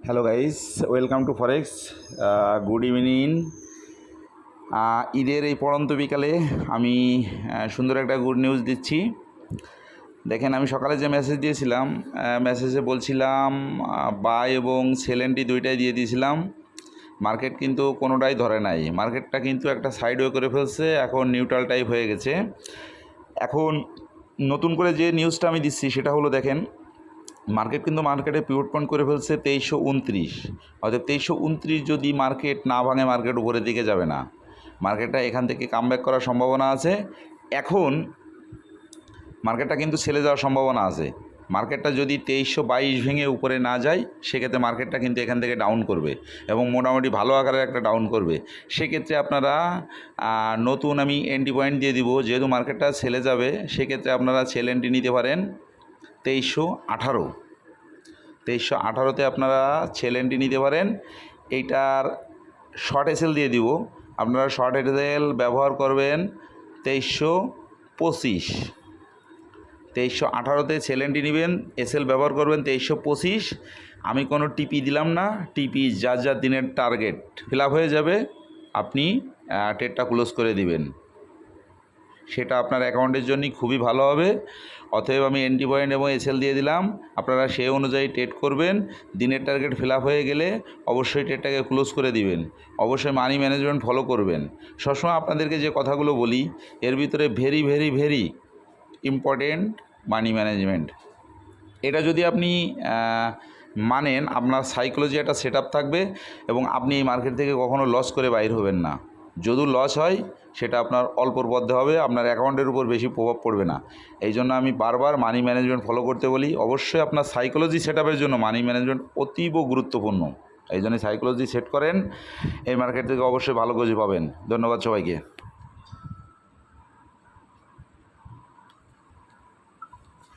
Hello guys, welcome to forex. Good evening. ঈদের এই পড়ন্ত বিকালে আমি সুন্দর একটা গুড নিউজ দিচ্ছি। দেখেন, আমি সকালে যে মেসেজ দিয়েছিলাম, মেসেজে বলছিলাম বাই এবং সেল এন্ট্রি দুইটাই দিয়ে দিয়েছিলাম। মার্কেট কিন্তু কোনোটাই ধরে নাই, মার্কেটটা কিন্তু একটা সাইডওয়ে করে ফেলছে, এখন নিউট্রাল টাইপ হয়ে গেছে। এখন নতুন করে যে নিউজটা আমি দিচ্ছি সেটা হলো, দেখেন মার্কেট কিন্তু মার্কেটে পিভট পয়েন্ট করে ফেলছে 2329। অর্থাৎ 2329 যদি মার্কেট না ভাঙে, মার্কেট উপরের দিকে যাবে না, মার্কেটটা এখান থেকে কামব্যাক করার সম্ভাবনা আছে। এখন মার্কেটটা কিন্তু ছেড়ে যাওয়ার সম্ভাবনা আছে। মার্কেটটা যদি 2322 ভেঙে উপরে না যায়, সেক্ষেত্রে মার্কেটটা কিন্তু এখান থেকে ডাউন করবে এবং মোটামুটি ভালো আকারের একটা ডাউন করবে। সেক্ষেত্রে আপনারা নতুন আমি এন্ট্রি পয়েন্ট দিয়ে দিব, যেহেতু মার্কেটটা ছেড়ে যাবে, সেক্ষেত্রে আপনারা সেল এন্ট্রি নিতে পারেন 2318তে আপনারা সেল এন্ট্রি নিতে পারেন। এইটার শর্ট এসএল দিয়ে দিব, আপনারা শর্ট এসএল ব্যবহার করবেন 2318তে সেল এন্ট্রি নেবেন, এসএল ব্যবহার করবেন 2325। আমি কোনো টিপি দিলাম না, টিপি যার দিনের টার্গেট ফিল আপ হয়ে যাবে আপনি ট্রেডটা ক্লোজ করে দিবেন, সেটা আপনার অ্যাকাউন্টের জন্য খুবই ভালো হবে। অতএব আমি এন্ট্রি পয়েন্ট এবং এসএল দিয়ে দিলাম, আপনারা সেই অনুযায়ী ট্রেড করবেন। দিনের টার্গেট ফিল আপ হয়ে গেলে অবশ্যই ট্রেডটাকে ক্লোজ করে দিবেন। অবশ্যই মানি ম্যানেজমেন্ট ফলো করবেন। সবসময় আপনাদেরকে যে কথাগুলো বলি, এর ভিতরে very very very important money management. এটা যদি আপনি মানেন, আপনার সাইকোলজি একটা সেট আপ থাকবে এবং আপনি এই মার্কেট থেকে কখনো লস করে বাইর হবেন না। যদি লস হয়, সেটা আপনার অল্পর মধ্যে হবে, আপনার অ্যাকাউন্টের উপর বেশি প্রভাব পড়বে না। এই জন্য আমি বারবার মানি ম্যানেজমেন্ট ফলো করতে বলি। অবশ্যই আপনার সাইকোলজি সেট আপের জন্য মানি ম্যানেজমেন্ট অতীব গুরুত্বপূর্ণ। এই জন্য সাইকোলজি সেট করেন, এই মার্কেট থেকে অবশ্যই ভালো কিছু পাবেন। ধন্যবাদ সবাইকে।